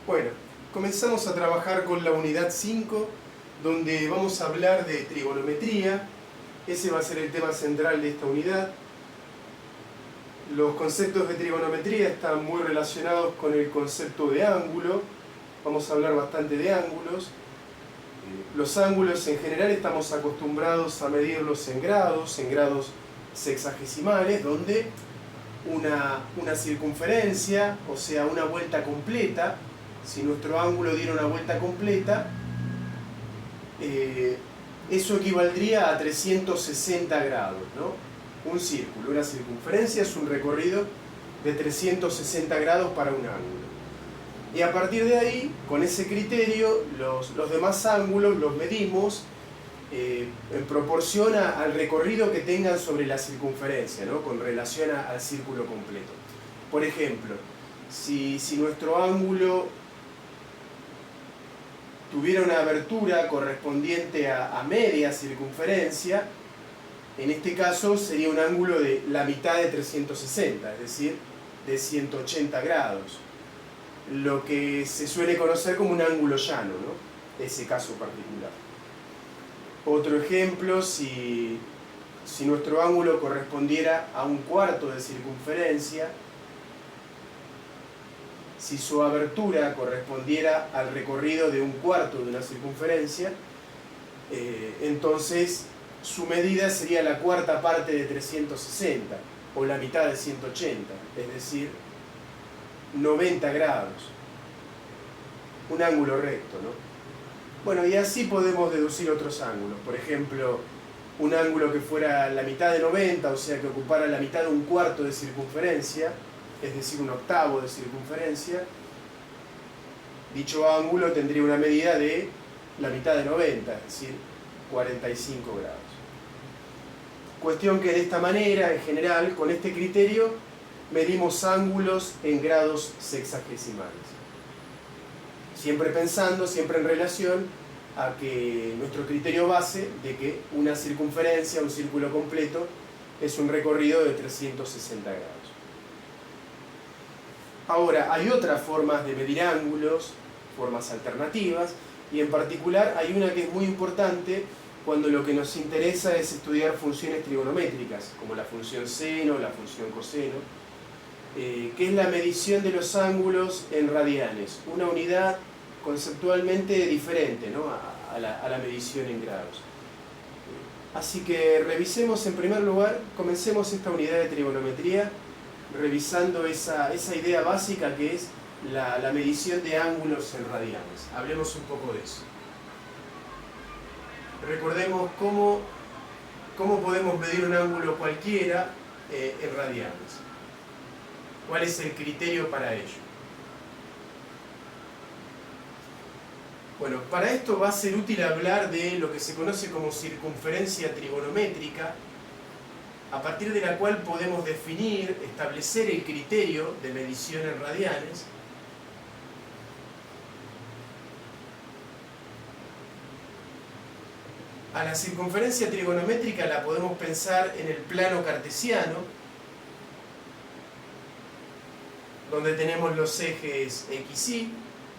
Bueno, comenzamos a trabajar con la unidad 5, donde vamos a hablar de trigonometría. Ese va a ser el tema central de esta unidad. Los conceptos de trigonometría están muy relacionados con el concepto de ángulo. Vamos a hablar bastante de ángulos. Los ángulos en general estamos acostumbrados a medirlos en grados sexagesimales, donde una circunferencia, o sea, una vuelta completa, si nuestro ángulo diera una vuelta completa, eso equivaldría a 360 grados, ¿no? Un círculo, una circunferencia es un recorrido de 360 grados para un ángulo. Y a partir de ahí, con ese criterio, los demás ángulos los medimos en proporción al recorrido que tengan sobre la circunferencia, ¿no? Con relación al círculo completo. Por ejemplo, si nuestro ángulo tuviera una abertura correspondiente a media circunferencia, en este caso sería un ángulo de la mitad de 360, es decir, de 180 grados. Lo que se suele conocer como un ángulo llano, ¿no? Ese caso particular. Otro ejemplo, si nuestro ángulo correspondiera a un cuarto de circunferencia, si su abertura correspondiera al recorrido de un cuarto de una circunferencia, entonces su medida sería la cuarta parte de 360, o la mitad de 180, es decir, 90 grados. Un ángulo recto, ¿no? Bueno, y así podemos deducir otros ángulos. Por ejemplo, un ángulo que fuera la mitad de 90, o sea que ocupara la mitad de un cuarto de circunferencia, es decir, un octavo de circunferencia, dicho ángulo tendría una medida de la mitad de 90, es decir, 45 grados. Cuestión que de esta manera, en general, con este criterio, medimos ángulos en grados sexagesimales. Siempre pensando, siempre en relación a que nuestro criterio base de que una circunferencia, un círculo completo, es un recorrido de 360 grados. Ahora, hay otras formas de medir ángulos, formas alternativas, y en particular hay una que es muy importante cuando lo que nos interesa es estudiar funciones trigonométricas, como la función seno, la función coseno, que es la medición de los ángulos en radianes, una unidad conceptualmente diferente, ¿no? a la medición en grados. Así que revisemos en primer lugar, comencemos esta unidad de trigonometría revisando esa idea básica que es la medición de ángulos en radianes. Hablemos un poco de eso. Recordemos cómo podemos medir un ángulo cualquiera en radianes. ¿Cuál es el criterio para ello? Bueno, para esto va a ser útil hablar de lo que se conoce como circunferencia trigonométrica, a partir de la cual podemos definir, establecer el criterio de medición en radianes. A la circunferencia trigonométrica la podemos pensar en el plano cartesiano, donde tenemos los ejes X, Y,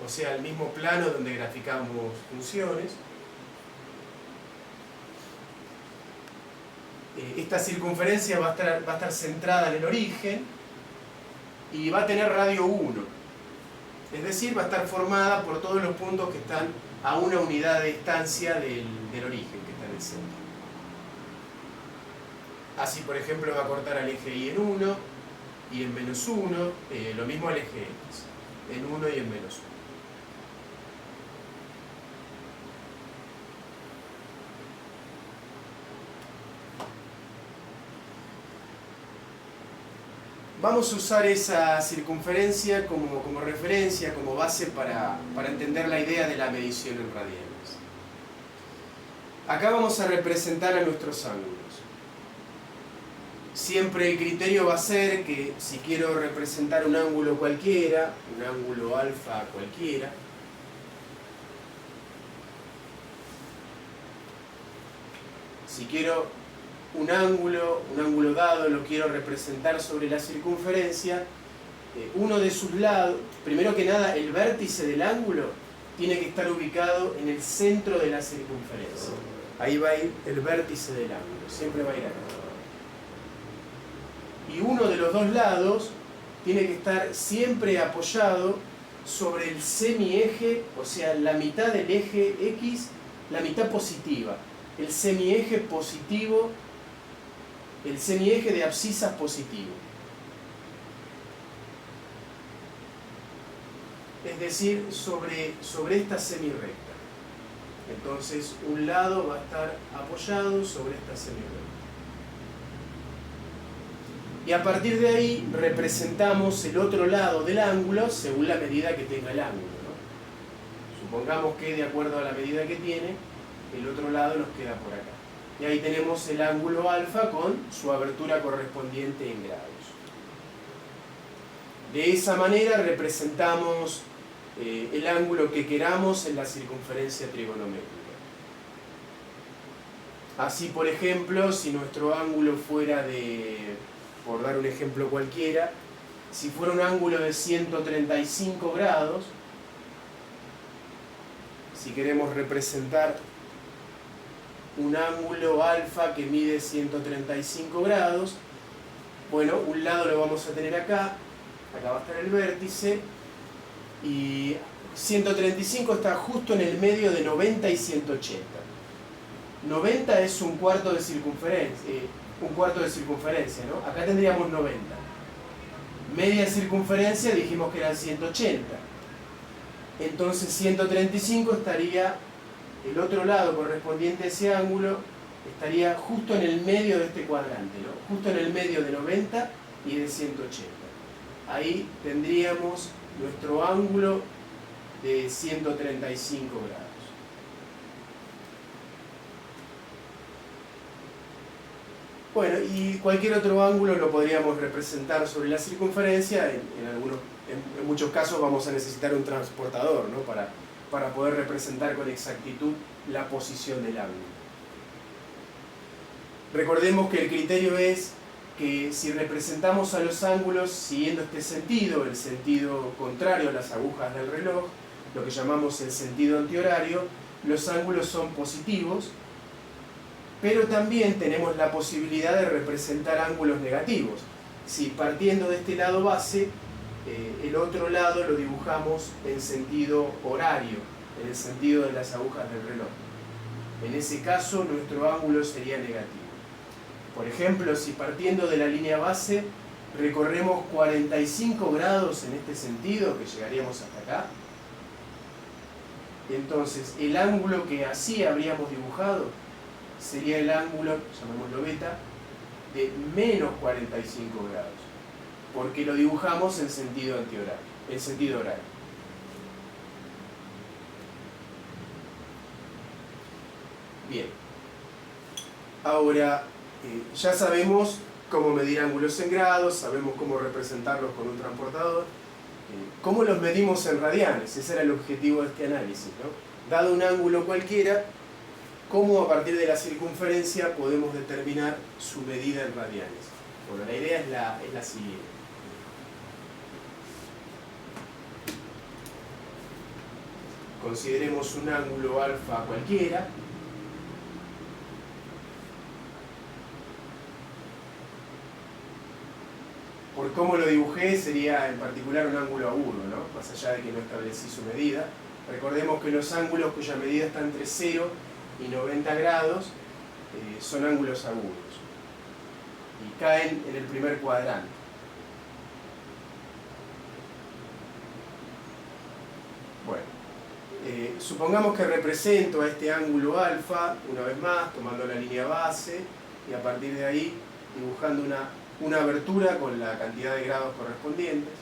o sea, el mismo plano donde graficamos funciones. Esta circunferencia va a estar centrada en el origen y va a tener radio 1, es decir, va a estar formada por todos los puntos que están a una unidad de distancia del origen, que está en el centro. Así, por ejemplo, va a cortar al eje Y en 1 y en menos 1, lo mismo al eje X, en 1 y en menos 1. Vamos a usar esa circunferencia como referencia, como base para entender la idea de la medición en radianes. Acá vamos a representar a nuestros ángulos. Siempre el criterio va a ser que si quiero representar un ángulo cualquiera, un ángulo alfa cualquiera, si quiero un ángulo dado, lo quiero representar sobre la circunferencia, uno de sus lados, primero que nada, el vértice del ángulo tiene que estar ubicado en el centro de la circunferencia. Ahí va a ir el vértice del ángulo, siempre va a ir acá. Y uno de los dos lados tiene que estar siempre apoyado sobre el semieje, o sea, la mitad del eje X, la mitad positiva, el semieje positivo, el semieje de abscisas positivo. Es decir, sobre esta semirrecta. Entonces, un lado va a estar apoyado sobre esta semirrecta. Y a partir de ahí representamos el otro lado del ángulo según la medida que tenga el ángulo, ¿no? Supongamos que de acuerdo a la medida que tiene, el otro lado nos queda por acá. Y ahí tenemos el ángulo alfa con su abertura correspondiente en grados. De esa manera representamos el ángulo que queramos en la circunferencia trigonométrica. Así, por ejemplo, si nuestro ángulo fuera de, por dar un ejemplo cualquiera, si fuera un ángulo de 135 grados, si queremos representar un ángulo alfa que mide 135 grados, bueno, un lado lo vamos a tener acá va a estar el vértice, y 135 está justo en el medio de 90 y 180. 90 es un cuarto de circunferencia, ¿no? Acá tendríamos 90. Media circunferencia dijimos que eran 180. Entonces 135 estaría, el otro lado correspondiente a ese ángulo, estaría justo en el medio de este cuadrante, ¿no? Justo en el medio de 90 y de 180. Ahí tendríamos nuestro ángulo de 135 grados. Bueno, y cualquier otro ángulo lo podríamos representar sobre la circunferencia. En muchos casos vamos a necesitar un transportador, ¿no? para poder representar con exactitud la posición del ángulo. Recordemos que el criterio es que si representamos a los ángulos siguiendo este sentido, el sentido contrario a las agujas del reloj, lo que llamamos el sentido antihorario, los ángulos son positivos, pero también tenemos la posibilidad de representar ángulos negativos. Si partiendo de este lado base, el otro lado lo dibujamos en sentido horario, en el sentido de las agujas del reloj. En ese caso, nuestro ángulo sería negativo. Por ejemplo, si partiendo de la línea base recorremos 45 grados en este sentido, que llegaríamos hasta acá, entonces el ángulo que así habríamos dibujado sería el ángulo, llamémoslo beta, de menos 45 grados, porque lo dibujamos en sentido antihorario, en sentido horario. Bien. Ahora, ya sabemos cómo medir ángulos en grados, sabemos cómo representarlos con un transportador. ¿Cómo los medimos en radianes? Ese era el objetivo de este análisis, ¿no? Dado un ángulo cualquiera, ¿cómo a partir de la circunferencia podemos determinar su medida en radianes? Bueno, la idea es la siguiente. Consideremos un ángulo alfa cualquiera. Por cómo lo dibujé, sería en particular un ángulo agudo, ¿no? Más allá de que no establecí su medida. Recordemos que los ángulos cuya medida está entre 0 y 90 grados son ángulos agudos y caen en el primer cuadrante. Bueno, supongamos que represento a este ángulo alfa, una vez más, tomando la línea base y a partir de ahí dibujando una abertura con la cantidad de grados correspondientes.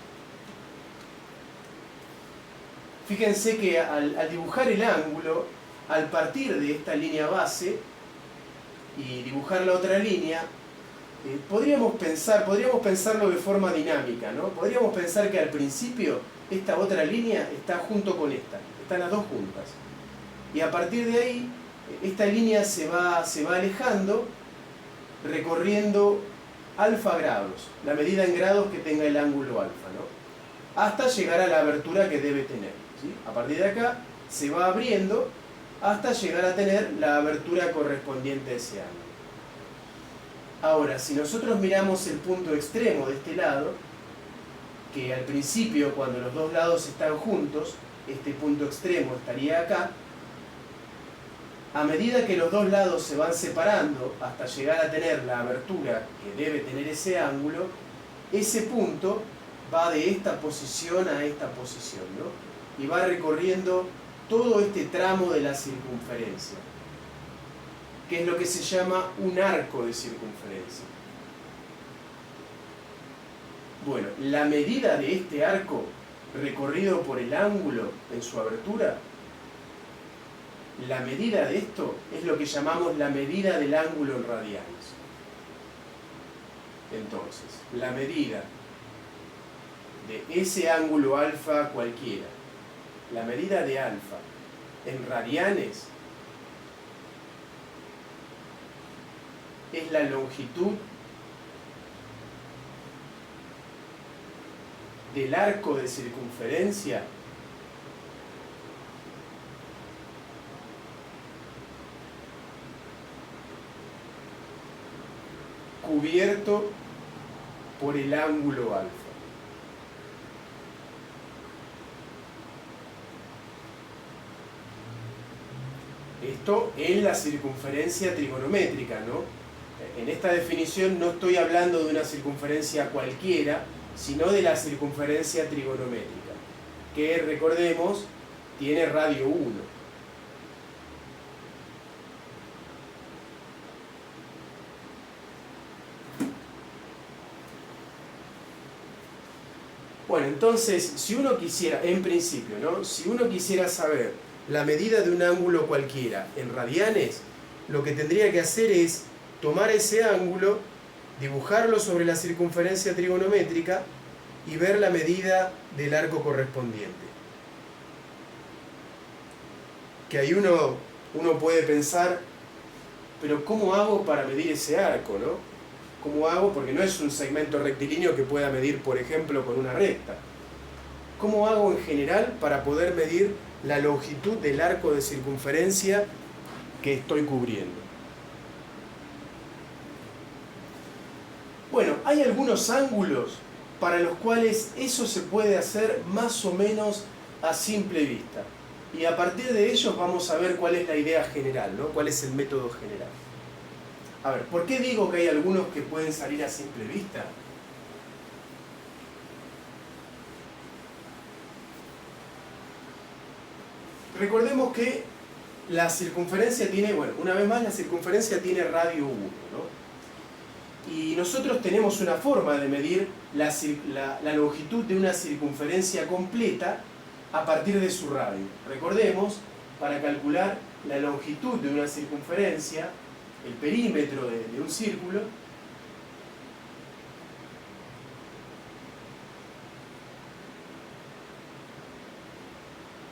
Fíjense que al dibujar el ángulo, al partir de esta línea base y dibujar la otra línea, podríamos pensarlo de forma dinámica, ¿no? Podríamos pensar que al principio esta otra línea está junto con esta, están las dos juntas. Y a partir de ahí, esta línea se va alejando, recorriendo alfa grados, la medida en grados que tenga el ángulo alfa, ¿no? hasta llegar a la abertura que debe tener, ¿sí? A partir de acá se va abriendo hasta llegar a tener la abertura correspondiente a ese ángulo. Ahora, si nosotros miramos el punto extremo de este lado, que al principio, cuando los dos lados están juntos, este punto extremo estaría acá, a medida que los dos lados se van separando hasta llegar a tener la abertura que debe tener ese ángulo, ese punto va de esta posición a esta posición, ¿no? Y va recorriendo todo este tramo de la circunferencia, que es lo que se llama un arco de circunferencia. Bueno, la medida de este arco recorrido por el ángulo en su abertura, la medida de esto es lo que llamamos la medida del ángulo en radianes. Entonces, la medida de ese ángulo alfa cualquiera, la medida de alfa en radianes, es la longitud del arco de circunferencia cubierto por el ángulo alfa. Esto en la circunferencia trigonométrica, ¿no? En esta definición no estoy hablando de una circunferencia cualquiera, sino de la circunferencia trigonométrica, que recordemos tiene radio 1. Bueno, entonces, si uno quisiera, en principio, ¿no? Si uno quisiera saber la medida de un ángulo cualquiera en radianes, lo que tendría que hacer es tomar ese ángulo, dibujarlo sobre la circunferencia trigonométrica y ver la medida del arco correspondiente. Que ahí uno puede pensar, pero ¿cómo hago para medir ese arco, no? ¿Cómo hago? Porque no es un segmento rectilíneo que pueda medir, por ejemplo, con una recta. ¿Cómo hago en general para poder medir la longitud del arco de circunferencia que estoy cubriendo? Bueno, hay algunos ángulos para los cuales eso se puede hacer más o menos a simple vista. Y a partir de ellos vamos a ver cuál es la idea general, ¿no? Cuál es el método general. A ver, ¿por qué digo que hay algunos que pueden salir a simple vista? Recordemos que la circunferencia tiene, bueno, una vez más la circunferencia tiene radio 1, ¿no? Y nosotros tenemos una forma de medir la longitud de una circunferencia completa a partir de su radio. Recordemos, para calcular la longitud de una circunferencia, el perímetro de un círculo,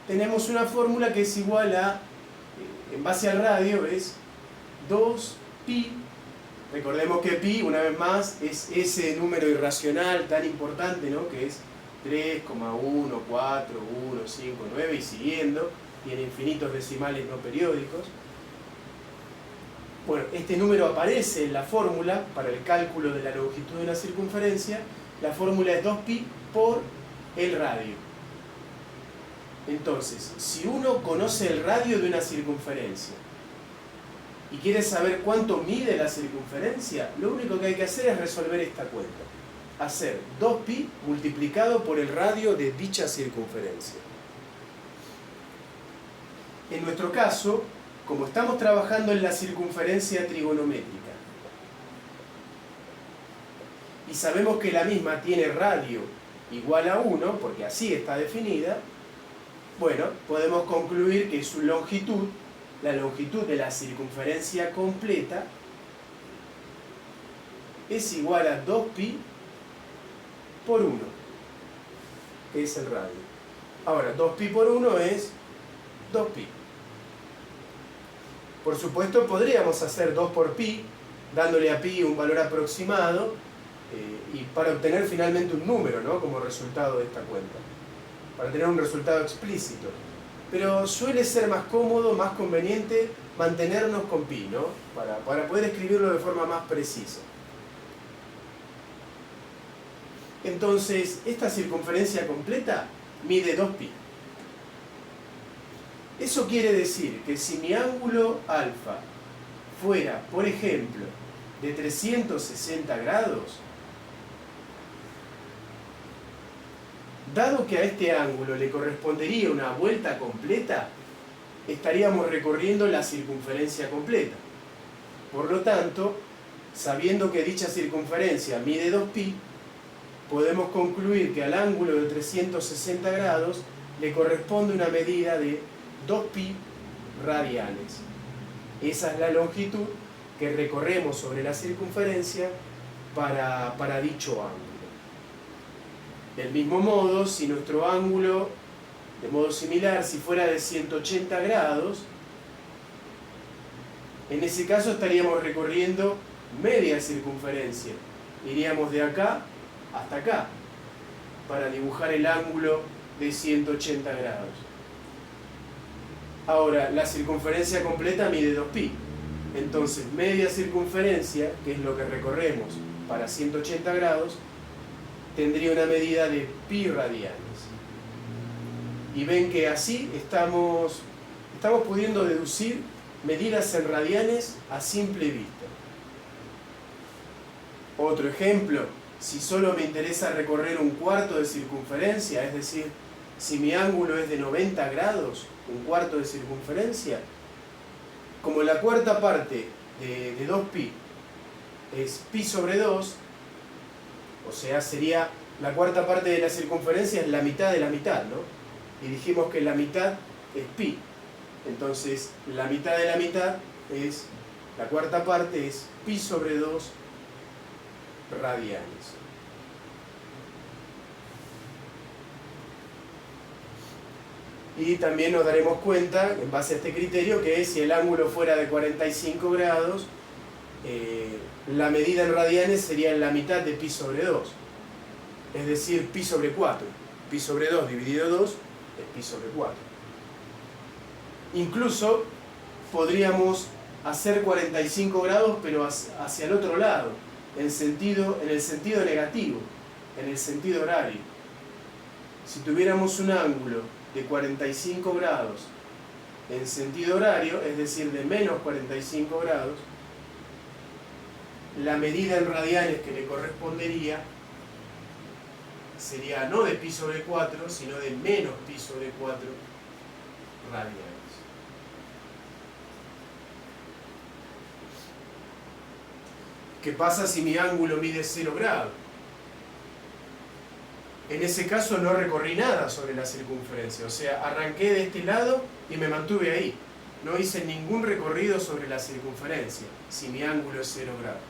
tenemos una fórmula que es igual a, en base al radio, es 2pi. Recordemos que pi, una vez más, es ese número irracional tan importante, ¿no? Que es 3,1, 4, 1, 5, 9 y siguiendo. Tiene infinitos decimales no periódicos. Bueno, este número aparece en la fórmula para el cálculo de la longitud de una circunferencia. La fórmula es 2pi por el radio. Entonces, si uno conoce el radio de una circunferencia y quiere saber cuánto mide la circunferencia, lo único que hay que hacer es resolver esta cuenta. Hacer 2pi multiplicado por el radio de dicha circunferencia. En nuestro caso, como estamos trabajando en la circunferencia trigonométrica y sabemos que la misma tiene radio igual a 1, porque así está definida, bueno, podemos concluir que su longitud, la longitud de la circunferencia completa, es igual a 2pi por 1, que es el radio. Ahora, 2pi por 1 es 2pi. Por supuesto, podríamos hacer 2 por pi, dándole a pi un valor aproximado, y para obtener finalmente un número, ¿no?, como resultado de esta cuenta, para tener un resultado explícito. Pero suele ser más cómodo, más conveniente mantenernos con pi, ¿no?, para poder escribirlo de forma más precisa. Entonces, esta circunferencia completa mide 2pi. Eso quiere decir que si mi ángulo alfa fuera, por ejemplo, de 360 grados, dado que a este ángulo le correspondería una vuelta completa, estaríamos recorriendo la circunferencia completa. Por lo tanto, sabiendo que dicha circunferencia mide 2pi, podemos concluir que al ángulo de 360 grados le corresponde una medida de 2pi radianes. Esa es la longitud que recorremos sobre la circunferencia para dicho ángulo. Del mismo modo, si nuestro ángulo, de modo similar, si fuera de 180 grados, en ese caso estaríamos recorriendo media circunferencia. Iríamos de acá hasta acá para dibujar el ángulo de 180 grados. Ahora, la circunferencia completa mide 2pi. Entonces, media circunferencia, que es lo que recorremos para 180 grados, tendría una medida de pi radianes. Y ven que así estamos pudiendo deducir medidas en radianes a simple vista. Otro ejemplo, si solo me interesa recorrer un cuarto de circunferencia, es decir, si mi ángulo es de 90 grados, un cuarto de circunferencia, como la cuarta parte de 2pi es pi sobre 2, o sea, sería la cuarta parte de la circunferencia es la mitad de la mitad, ¿no? Y dijimos que la mitad es pi. Entonces, la mitad de la mitad es, la cuarta parte es pi sobre 2 radianes. Y también nos daremos cuenta, en base a este criterio, que si el ángulo fuera de 45 grados, la medida en radianes sería la mitad de pi sobre 2. Es decir, pi sobre 4. Pi sobre 2 dividido 2 es pi sobre 4. Incluso podríamos hacer 45 grados, pero hacia el otro lado, en el sentido negativo, en el sentido horario. Si tuviéramos un ángulo de 45 grados en sentido horario, es decir, de menos 45 grados, la medida en radianes que le correspondería sería no de pi sobre 4, sino de menos pi sobre 4 radianes. ¿Qué pasa si mi ángulo mide 0 grados? En ese caso no recorrí nada sobre la circunferencia, o sea, arranqué de este lado y me mantuve ahí. No hice ningún recorrido sobre la circunferencia, si mi ángulo es 0 grados.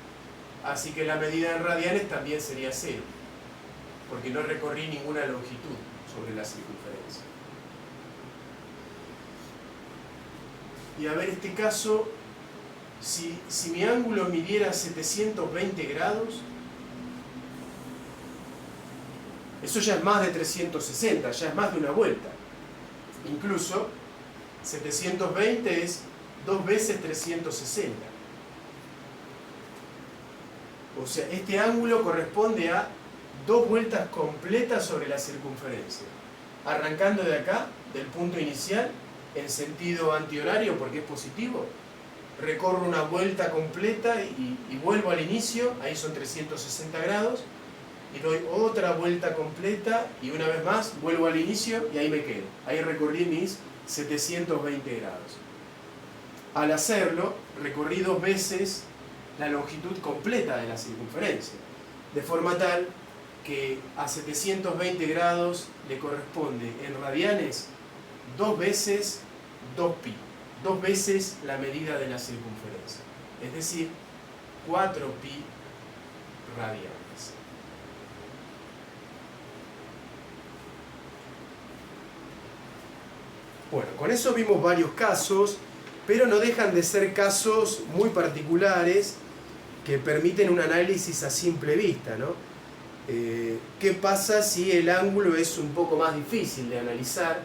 Así que la medida en radianes también sería 0, porque no recorrí ninguna longitud sobre la circunferencia. Y a ver, este caso, si mi ángulo midiera 720 grados, eso ya es más de 360, ya es más de una vuelta. Incluso 720 es 2 veces 360. O sea, este ángulo corresponde a 2 vueltas completas sobre la circunferencia. Arrancando de acá, del punto inicial, en sentido antihorario porque es positivo, recorro una vuelta completa y vuelvo al inicio, ahí son 360 grados, y doy otra vuelta completa y una vez más vuelvo al inicio y ahí me quedo. Ahí recorrí mis 720 grados. Al hacerlo, recorrí 2 veces la longitud completa de la circunferencia, de forma tal que a 720 grados le corresponde en radianes 2 veces 2pi, 2 veces la medida de la circunferencia, es decir, 4pi radianes. Bueno, con eso vimos varios casos, pero no dejan de ser casos muy particulares que permiten un análisis a simple vista, ¿no? ¿Qué pasa si el ángulo es un poco más difícil de analizar?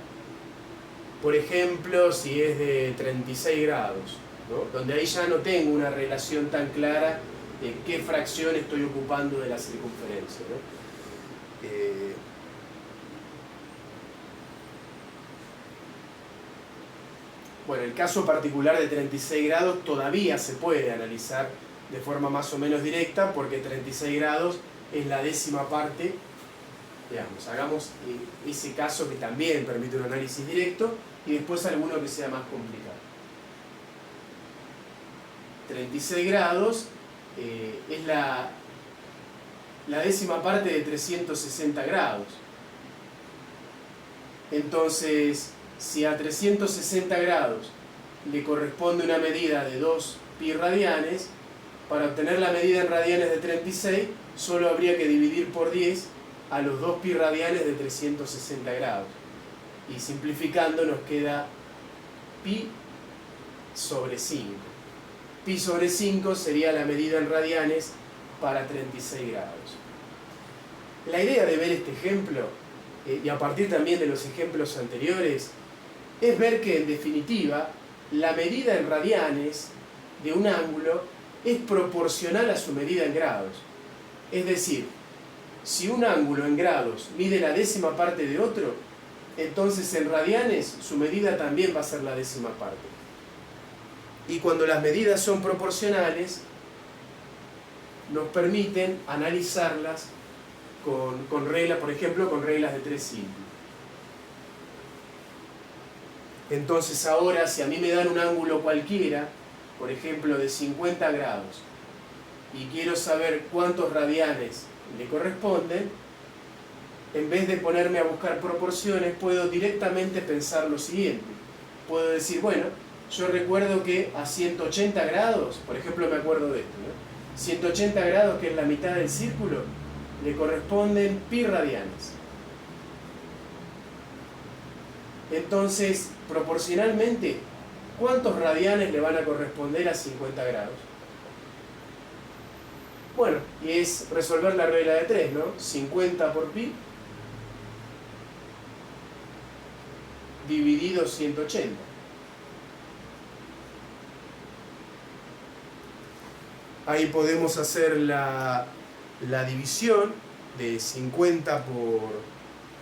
Por ejemplo, si es de 36 grados, ¿no? Donde ahí ya no tengo una relación tan clara de qué fracción estoy ocupando de la circunferencia, ¿no? Bueno, el caso particular de 36 grados todavía se puede analizar de forma más o menos directa, porque 36 grados es la décima parte. Digamos, hagamos ese caso que también permite un análisis directo, y después alguno que sea más complicado. 36 grados es la décima parte de 360 grados. Entonces, si a 360 grados le corresponde una medida de 2 pi radianes, para obtener la medida en radianes de 36, solo habría que dividir por 10 a los 2 pi radianes de 360 grados. Y simplificando nos queda pi sobre 5. Pi sobre 5 sería la medida en radianes para 36 grados. La idea de ver este ejemplo, y a partir también de los ejemplos anteriores, es ver que en definitiva la medida en radianes de un ángulo es proporcional a su medida en grados. Es decir, si un ángulo en grados mide la décima parte de otro, entonces en radianes su medida también va a ser la décima parte. Y cuando las medidas son proporcionales, nos permiten analizarlas con reglas, por ejemplo, con reglas de 3 simples. Entonces ahora, si a mí me dan un ángulo cualquiera, por ejemplo de 50 grados, y quiero saber cuántos radianes le corresponden, en vez de ponerme a buscar proporciones, puedo directamente pensar lo siguiente. Puedo decir, bueno, yo recuerdo que a 180 grados, por ejemplo me acuerdo de esto, ¿no? 180 grados, que es la mitad del círculo, le corresponden pi radianes. Entonces, proporcionalmente, ¿cuántos radianes le van a corresponder a 50 grados? Bueno, y es resolver la regla de 3, ¿no? 50 por pi dividido 180. Ahí podemos hacer la división de 50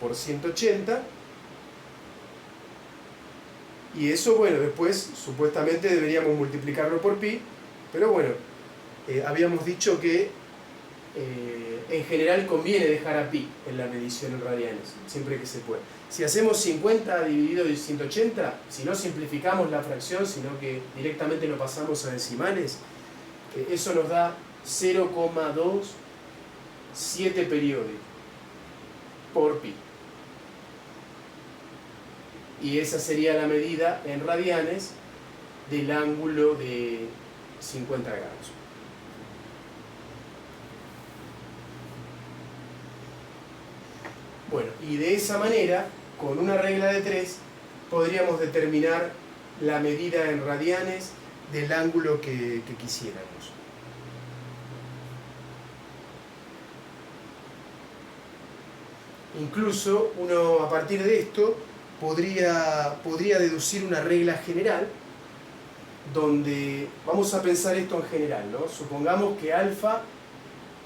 por 180. Y eso, bueno, después supuestamente deberíamos multiplicarlo por pi, pero bueno, habíamos dicho que en general conviene dejar a pi en la medición en radianes, siempre que se pueda. Si hacemos 50 dividido 180, si no simplificamos la fracción, sino que directamente lo pasamos a decimales, eso nos da 0,27 periódicos por pi. Y esa sería la medida en radianes del ángulo de 50 grados. Bueno, y de esa manera, con una regla de 3, podríamos determinar la medida en radianes del ángulo que quisiéramos. Incluso uno, a partir de esto, podría deducir una regla general, donde vamos a pensar esto en general, ¿no? Supongamos que alfa,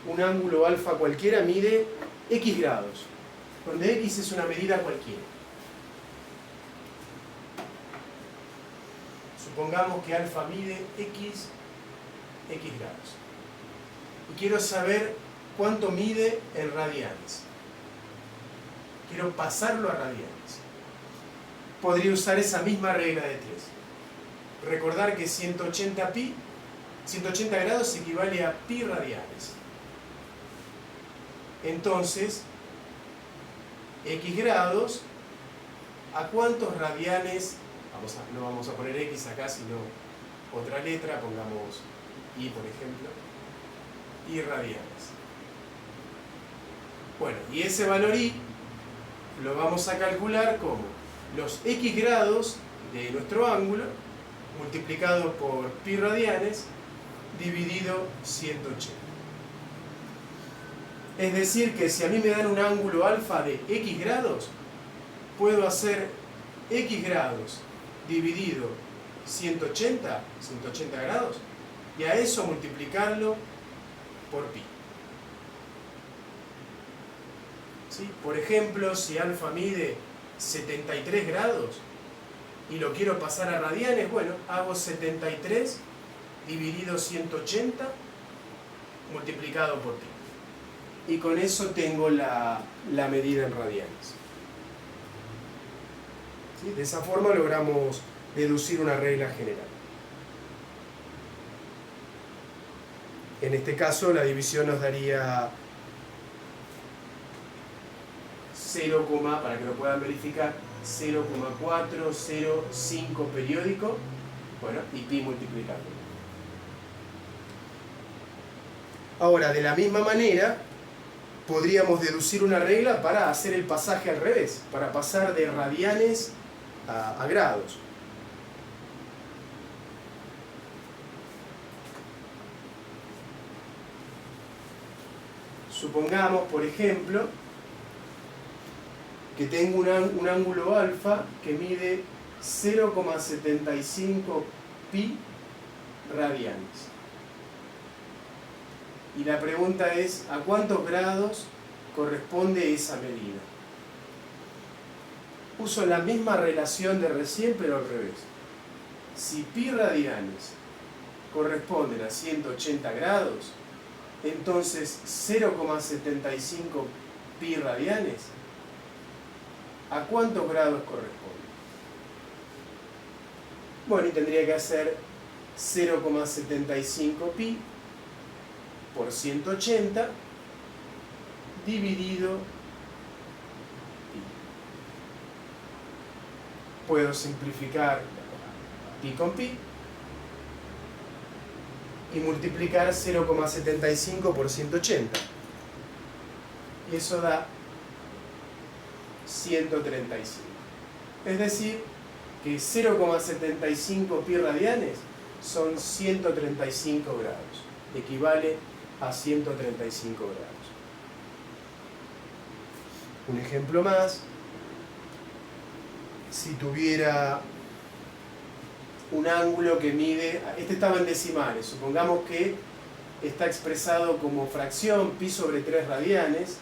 un ángulo alfa cualquiera, mide x grados, donde x es una medida cualquiera. Supongamos que alfa mide x grados. Y quiero saber cuánto mide en radianes. Quiero pasarlo a radianes. Podría usar esa misma regla de 3. Recordar que 180 grados equivale a pi radianes. Entonces, x grados, ¿a cuántos radianes? No vamos a poner x acá, sino otra letra, pongamos y, por ejemplo, y radianes. Bueno, y ese valor y lo vamos a calcular como los x grados de nuestro ángulo multiplicado por pi radianes dividido 180. Es decir, que si a mí me dan un ángulo alfa de x grados, puedo hacer x grados dividido 180 grados, y a eso multiplicarlo por pi. ¿Sí? Por ejemplo, si alfa mide 73 grados y lo quiero pasar a radianes, bueno, hago 73 dividido 180 multiplicado por pi. Y con eso tengo la medida en radianes. ¿Sí? De esa forma logramos deducir una regla general. En este caso la división nos daría 0, para que lo puedan verificar, 0,405 periódico, bueno, y pi multiplicado. Ahora, de la misma manera, podríamos deducir una regla para hacer el pasaje al revés, para pasar de radianes a grados. Supongamos, por ejemplo, que tengo un ángulo alfa que mide 0,75 pi radianes. Y la pregunta es, ¿a cuántos grados corresponde esa medida? Uso la misma relación de recién, pero al revés. Si pi radianes corresponden a 180 grados, entonces 0,75 pi radianes, ¿a cuántos grados corresponde? Bueno, y tendría que hacer 0,75 pi por 180 dividido pi. Puedo simplificar pi con pi y multiplicar 0,75 por 180. Y eso da 135. Es decir, que 0,75 pi radianes son 135 grados. Equivale a 135 grados. Un ejemplo más. Si tuviera un ángulo que mide, este estaba en decimales, supongamos que está expresado como fracción pi sobre 3 radianes,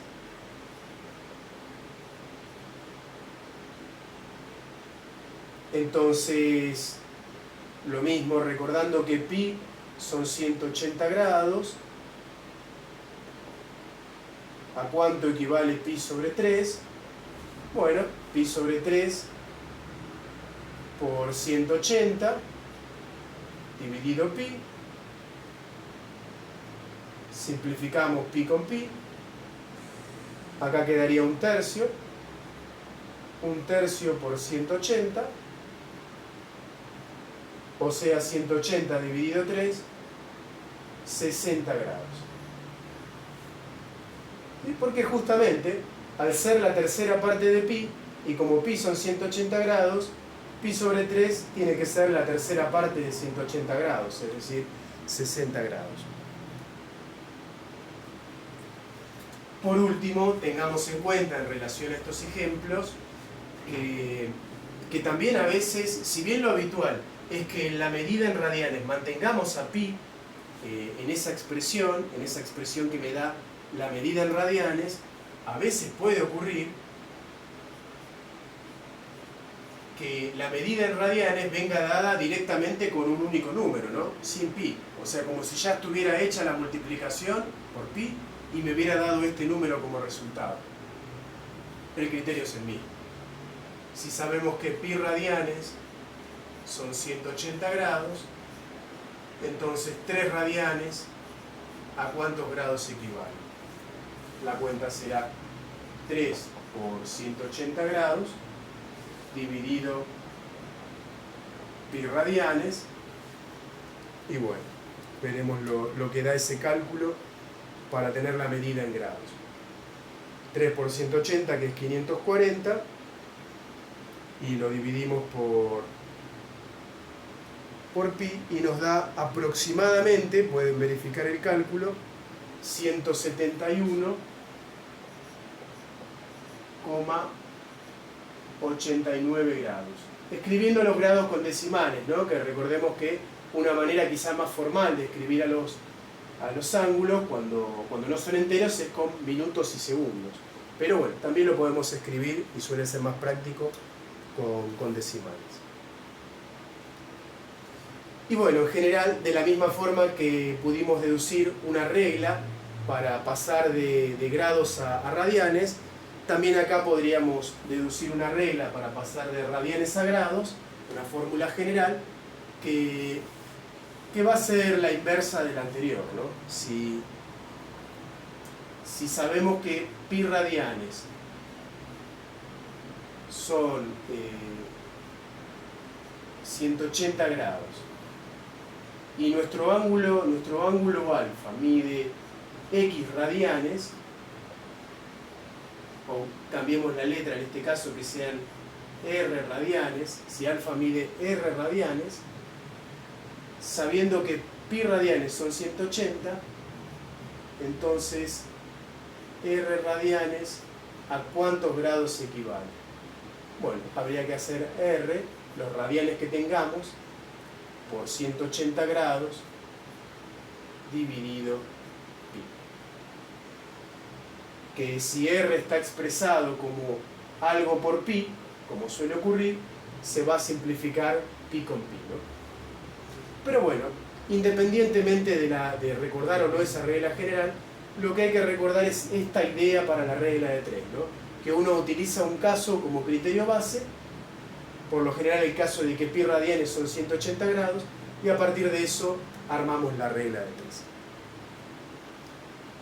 entonces lo mismo, recordando que pi son 180 grados, ¿a cuánto equivale pi sobre 3? Bueno, pi sobre 3 por 180 dividido pi, simplificamos pi con pi, acá quedaría un tercio por 180, o sea 180 dividido 3, 60 grados. ¿Sí? Porque justamente, al ser la tercera parte de pi, y como pi son 180 grados, pi sobre 3 tiene que ser la tercera parte de 180 grados, es decir, 60 grados. Por último, tengamos en cuenta en relación a estos ejemplos que también a veces, si bien lo habitual es que en la medida en radianes mantengamos a pi en esa expresión que me da la medida en radianes, a veces puede ocurrir que la medida en radianes venga dada directamente con un único número, ¿no? Sin pi. O sea, como si ya estuviera hecha la multiplicación por pi y me hubiera dado este número como resultado. El criterio es el mismo. Si sabemos que pi radianes son 180 grados, entonces 3 radianes, ¿a cuántos grados equivalen? La cuenta será 3 por 180 grados dividido pi radianes, y bueno, veremos lo que da ese cálculo para tener la medida en grados. 3 por 180, que es 540, y lo dividimos por por pi y nos da aproximadamente, pueden verificar el cálculo, 171,89 grados. Escribiendo los grados con decimales, ¿no? Que recordemos que una manera quizá más formal de escribir a los ángulos cuando no son enteros es con minutos y segundos. Pero bueno, también lo podemos escribir y suele ser más práctico con decimales. Y bueno, en general, de la misma forma que pudimos deducir una regla para pasar de grados a radianes, también acá podríamos deducir una regla para pasar de radianes a grados, una fórmula general, que va a ser la inversa de la anterior, ¿no? Si sabemos que pi radianes son 180 grados y nuestro ángulo alfa mide x radianes, o cambiemos la letra en este caso que sean r radianes, si alfa mide r radianes, sabiendo que pi radianes son 180, entonces r radianes ¿a cuántos grados equivale? Bueno, habría que hacer r, los radianes que tengamos, por 180 grados dividido pi. Que si r está expresado como algo por pi, como suele ocurrir, se va a simplificar pi con pi, ¿no? Pero bueno, independientemente de recordar o no esa regla general, lo que hay que recordar es esta idea para la regla de 3, ¿no? Que uno utiliza un caso como criterio base, por lo general el caso de que pi radianes son 180 grados, y a partir de eso armamos la regla de 3.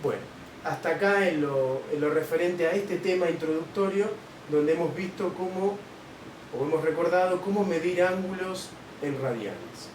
Bueno, hasta acá en lo referente a este tema introductorio, donde hemos visto cómo, o hemos recordado cómo medir ángulos en radianes.